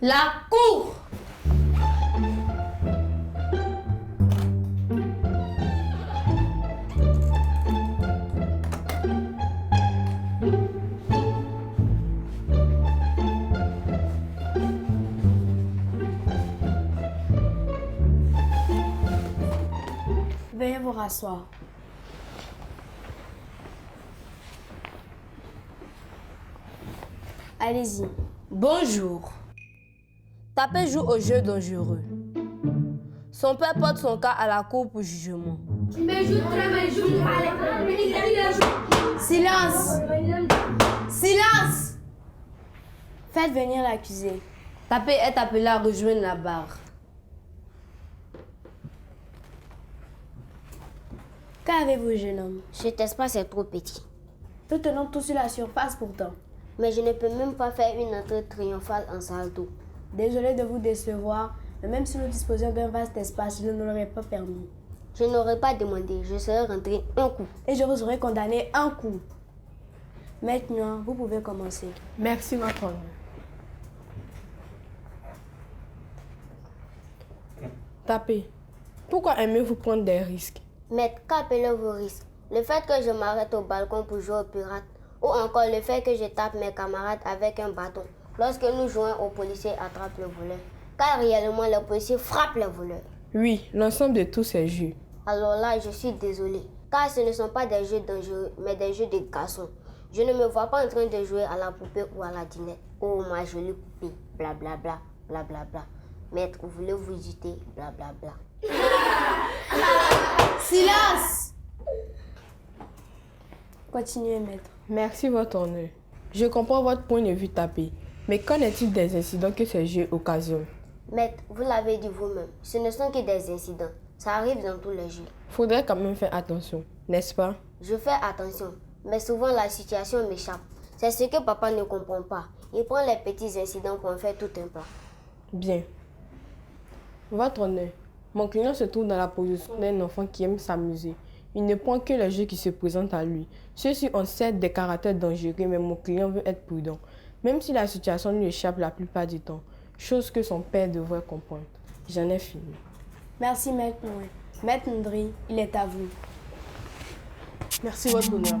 La cour. Veuillez vous rasseoir. Allez-y. Bonjour. Tapé joue au jeu dangereux. Son père porte son cas à la cour pour jugement. Silence! Silence! Faites venir l'accusé. Tapé est appelé à rejoindre la barre. Qu'avez-vous, jeune homme? Cet espace est trop petit. Nous tenons tout sur la surface pourtant. Mais je ne peux même pas faire une entrée triomphale en salto. Désolé de vous décevoir, mais même si nous disposions d'un vaste espace, je ne l'aurais pas permis. Je n'aurais pas demandé, je serais rentré un coup. Et je vous aurais condamné un coup. Maintenant, vous pouvez commencer. Merci, votre honneur. Tapez. Pourquoi aimez-vous prendre des risques? Maître, qu'appelez vos risques? Le fait que je m'arrête au balcon pour jouer aux pirates, ou encore le fait que je tape mes camarades avec un bâton lorsque nous jouons aux policiers attrape le voleur. Car réellement, les policiers frappent les voleurs. Oui, l'ensemble de tous ces jeux. Alors là, je suis désolé, car ce ne sont pas des jeux dangereux, mais des jeux de garçons. Je ne me vois pas en train de jouer à la poupée ou à la dinette. Oh, ma jolie poupée, blablabla, blablabla. Maître, vous voulez vous jeter, blablabla. Silence! Continuez, maître. Merci, votre honneur. Je comprends votre point de vue, Tapé. Mais qu'en est-il des incidents que ces jeux occasionnent? Maître, vous l'avez dit vous-même, ce ne sont que des incidents. Ça arrive dans tous les jeux. Faudrait quand même faire attention, n'est-ce pas? Je fais attention, mais souvent la situation m'échappe. C'est ce que papa ne comprend pas. Il prend les petits incidents pour en faire tout un plat. Bien. Votre honneur, mon client se trouve dans la position d'un enfant qui aime s'amuser. Il ne prend que les jeux qui se présentent à lui. Ceux-ci ont certes des caractères dangereux, mais mon client veut être prudent. Même si la situation lui échappe la plupart du temps. Chose que son père devrait comprendre. J'en ai fini. Merci, maître Noé. Maître Ndri, il est à vous. Merci, votre honneur.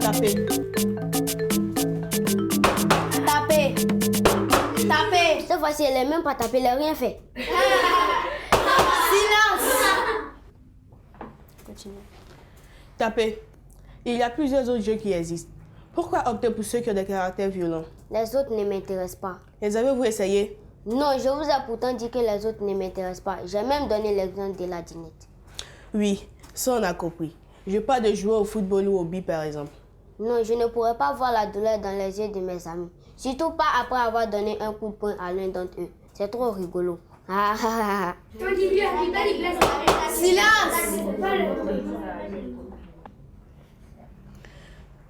Tapez. Tapez! Tapez! Cette fois-ci, elle n'est même pas tapée, elle n'a rien fait. Silence! Continuez. Tapez. Il y a plusieurs autres jeux qui existent. Pourquoi opter pour ceux qui ont des caractères violents? Les autres ne m'intéressent pas. Les avez-vous essayé? Non, je vous ai pourtant dit que les autres ne m'intéressent pas. J'ai même donné l'exemple de la dinette. Oui, ça on a compris. Je parle de jouer au football ou au billes par exemple. Non, je ne pourrais pas voir la douleur dans les yeux de mes amis. Surtout pas après avoir donné un coup de poing à l'un d'entre eux. C'est trop rigolo. Ah ah ah. Silence!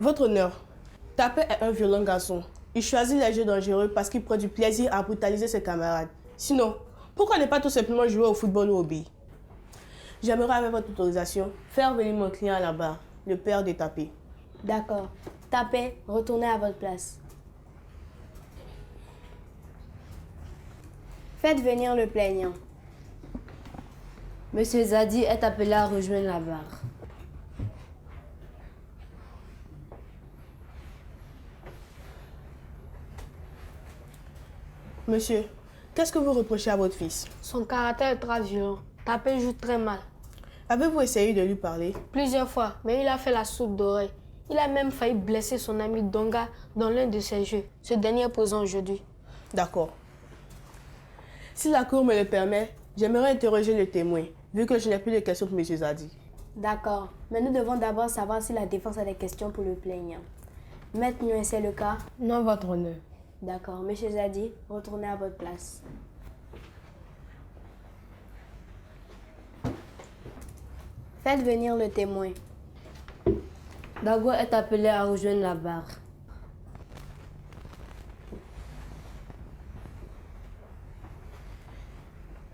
Votre honneur, Tapé est un violent garçon. Il choisit les jeux dangereux parce qu'il prend du plaisir à brutaliser ses camarades. Sinon, pourquoi ne pas tout simplement jouer au football ou au billes? J'aimerais, avec votre autorisation, faire venir mon client à la barre, le père de Tapé. D'accord. Tapez, retournez à votre place. Faites venir le plaignant. Monsieur Zadi est appelé à rejoindre la barre. Monsieur, qu'est-ce que vous reprochez à votre fils? Son caractère est très violent. Tapé joue très mal. Avez-vous essayé de lui parler? Plusieurs fois, mais il a fait la sourde d'oreille. Il a même failli blesser son ami Donga dans l'un de ses jeux. Ce dernier est présent aujourd'hui. D'accord. Si la cour me le permet, J'aimerais interroger le témoin, vu que je n'ai plus de questions pour M. Zadi. D'accord, mais nous devons d'abord savoir si la défense a des questions pour le plaignant. Maître Nguyen, c'est le cas? Non, votre honneur. D'accord, M. Zadi, retournez à votre place. Faites venir le témoin. Dago est appelé à rejoindre la barre.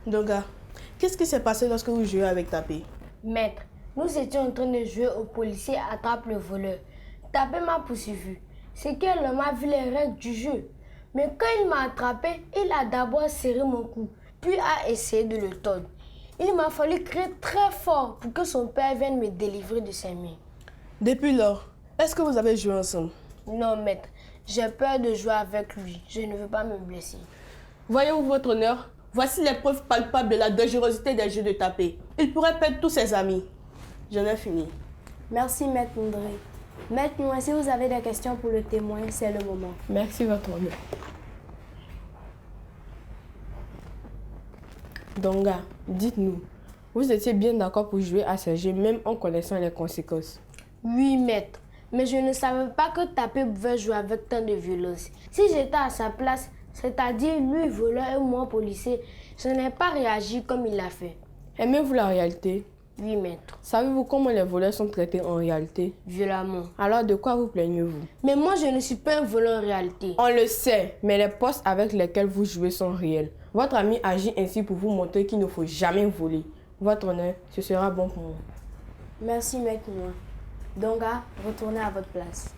Donga, qu'est-ce qui s'est passé lorsque vous jouez avec Tapé? Maître, nous étions en train de jouer au policier attrape le voleur. Tapé m'a poursuivi. C'est qu'elle m'a vu les règles du jeu. Mais quand il m'a attrapé, il a d'abord serré mon cou, puis a essayé de le tordre. Il m'a fallu crier très fort pour que son père vienne me délivrer de ses mains. Depuis lors, est-ce que vous avez joué ensemble? Non, maître, j'ai peur de jouer avec lui. Je ne veux pas me blesser. Voyez-vous, votre honneur, voici les preuves palpables de la dangerosité des jeux de Tapé. Il pourrait perdre tous ses amis. J'en ai fini. Merci, Maître Ndré. Maître Nguyen, si vous avez des questions pour le témoin, c'est le moment. Merci, votre honneur. Donga, dites-nous, vous étiez bien d'accord pour jouer à ce jeu même en connaissant les conséquences? Oui, maître. Mais je ne savais pas que Tapé pouvait jouer avec tant de violence. Si j'étais à sa place, c'est-à-dire lui voleur et moi policier, je n'ai pas réagi comme il l'a fait. Aimez-vous la réalité? Oui, maître. Savez-vous comment les voleurs sont traités en réalité? Violemment. Alors de quoi vous plaignez-vous? Mais moi, je ne suis pas un voleur en réalité. On le sait, mais les postes avec lesquels vous jouez sont réels. Votre ami agit ainsi pour vous montrer qu'il ne faut jamais voler. Votre honneur, ce sera bon pour moi. Merci, Maître Nguyen. Donga, retournez à votre place.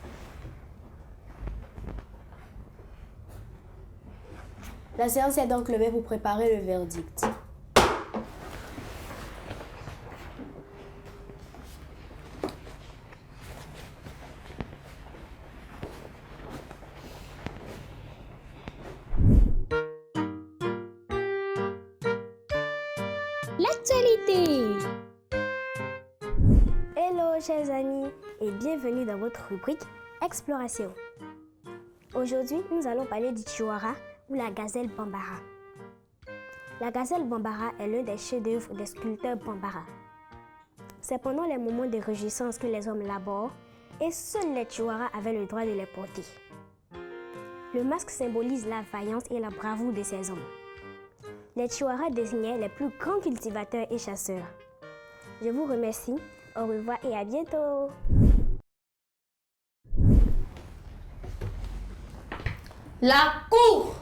La séance est donc levée pour préparer le verdict. L'actualité. Hello chers amis et bienvenue dans votre rubrique Exploration. Aujourd'hui, nous allons parler du chihuahua ou la gazelle Bambara. La gazelle Bambara est l'un des chefs-d'œuvre des sculpteurs Bambara. C'est pendant les moments de réjouissance que les hommes laborent et seuls les chihuahuas avaient le droit de les porter. Le masque symbolise la vaillance et la bravoure de ces hommes. Les chihuahuas désignaient les plus grands cultivateurs et chasseurs. Je vous remercie, au revoir et à bientôt. La cour.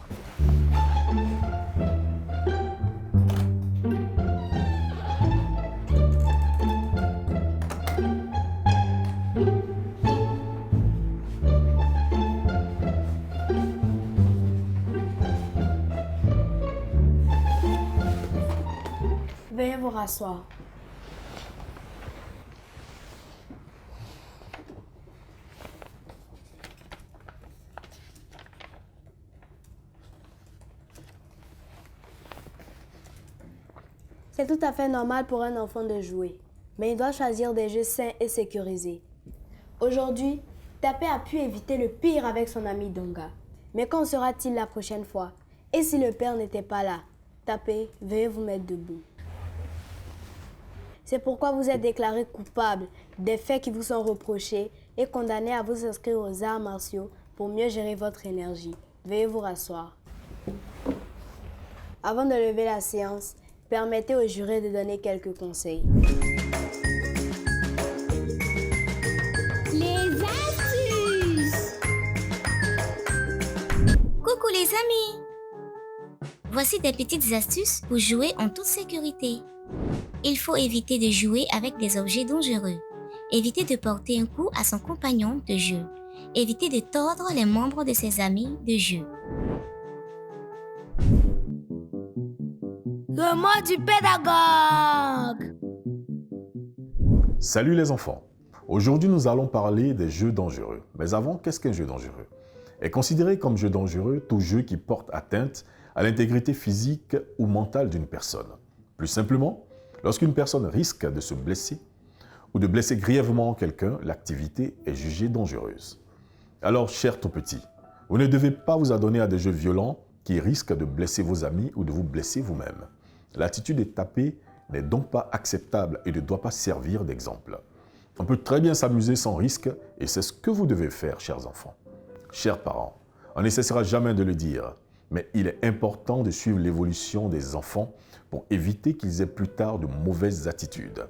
Veuillez vous rasseoir. C'est tout à fait normal pour un enfant de jouer, mais il doit choisir des jeux sains et sécurisés. Aujourd'hui, Tapé a pu éviter le pire avec son ami Donga. Mais quand sera-t-il la prochaine fois? Et si le père n'était pas là? Tapé, veuillez vous mettre debout. C'est pourquoi vous êtes déclaré coupable des faits qui vous sont reprochés et condamné à vous inscrire aux arts martiaux pour mieux gérer votre énergie. Veuillez vous rasseoir. Avant de lever la séance, permettez aux jurés de donner quelques conseils. Les astuces. Coucou les amis! Voici des petites astuces pour jouer en toute sécurité. Il faut éviter de jouer avec des objets dangereux. Éviter de porter un coup à son compagnon de jeu. Éviter de tordre les membres de ses amis de jeu. Le mot du pédagogue. Salut les enfants! Aujourd'hui, nous allons parler des jeux dangereux. Mais avant, qu'est-ce qu'un jeu dangereux? Est considéré comme jeu dangereux tout jeu qui porte atteinte à l'intégrité physique ou mentale d'une personne. Plus simplement, lorsqu'une personne risque de se blesser ou de blesser grièvement quelqu'un, l'activité est jugée dangereuse. Alors, chers tout petits, vous ne devez pas vous adonner à des jeux violents qui risquent de blesser vos amis ou de vous blesser vous-même. L'attitude de taper n'est donc pas acceptable et ne doit pas servir d'exemple. On peut très bien s'amuser sans risque et c'est ce que vous devez faire, chers enfants. Chers parents, on ne cessera jamais de le dire, mais il est important de suivre l'évolution des enfants pour éviter qu'ils aient plus tard de mauvaises attitudes.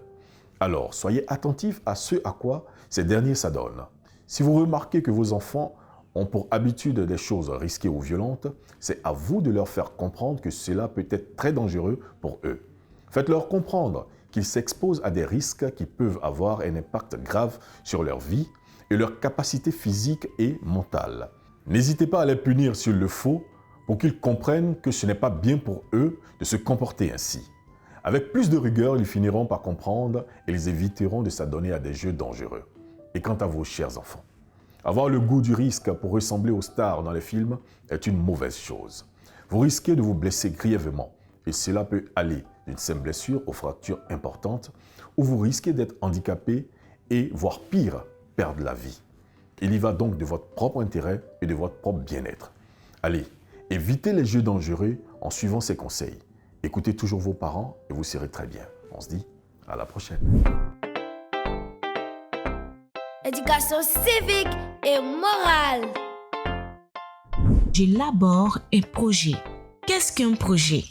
Alors, soyez attentifs à ce à quoi ces derniers s'adonnent. Si vous remarquez que vos enfants ont pour habitude des choses risquées ou violentes, c'est à vous de leur faire comprendre que cela peut être très dangereux pour eux. Faites-leur comprendre qu'ils s'exposent à des risques qui peuvent avoir un impact grave sur leur vie et leur capacité physique et mentale. N'hésitez pas à les punir s'il le faut pour qu'ils comprennent que ce n'est pas bien pour eux de se comporter ainsi. Avec plus de rigueur, ils finiront par comprendre et ils éviteront de s'adonner à des jeux dangereux. Et quant à vos chers enfants, avoir le goût du risque pour ressembler aux stars dans les films est une mauvaise chose. Vous risquez de vous blesser grièvement et cela peut aller d'une simple blessure aux fractures importantes ou vous risquez d'être handicapé et, voire pire, perdre la vie. Il y va donc de votre propre intérêt et de votre propre bien-être. Allez, évitez les jeux dangereux en suivant ces conseils. Écoutez toujours vos parents et vous serez très bien. On se dit à la prochaine. Éducation civique et morale. J'élabore un projet. Qu'est-ce qu'un projet?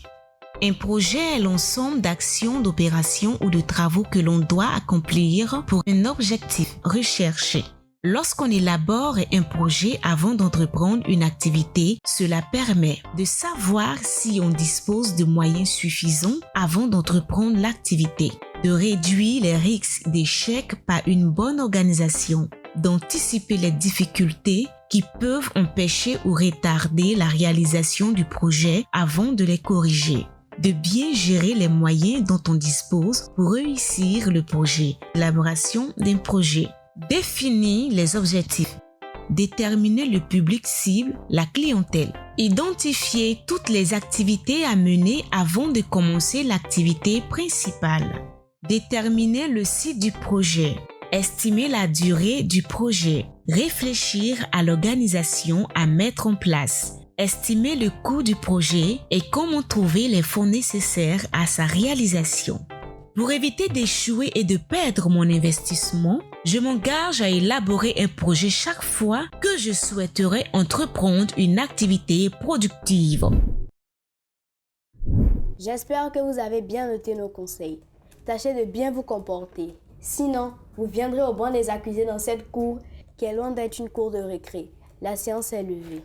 Un projet est l'ensemble d'actions, d'opérations ou de travaux que l'on doit accomplir pour un objectif recherché. Lorsqu'on élabore un projet avant d'entreprendre une activité, cela permet de savoir si on dispose de moyens suffisants avant d'entreprendre l'activité, de réduire les risques d'échec par une bonne organisation, d'anticiper les difficultés qui peuvent empêcher ou retarder la réalisation du projet avant de les corriger, de bien gérer les moyens dont on dispose pour réussir le projet, l'élaboration d'un projet. Définir les objectifs. Déterminer le public cible, la clientèle. Identifier toutes les activités à mener avant de commencer l'activité principale. Déterminer le site du projet. Estimer la durée du projet. Réfléchir à l'organisation à mettre en place. Estimer le coût du projet et comment trouver les fonds nécessaires à sa réalisation. Pour éviter d'échouer et de perdre mon investissement, je m'engage à élaborer un projet chaque fois que je souhaiterais entreprendre une activité productive. J'espère que vous avez bien noté nos conseils. Tâchez de bien vous comporter. Sinon, vous viendrez au banc des accusés dans cette cour qui est loin d'être une cour de récré. La séance est levée.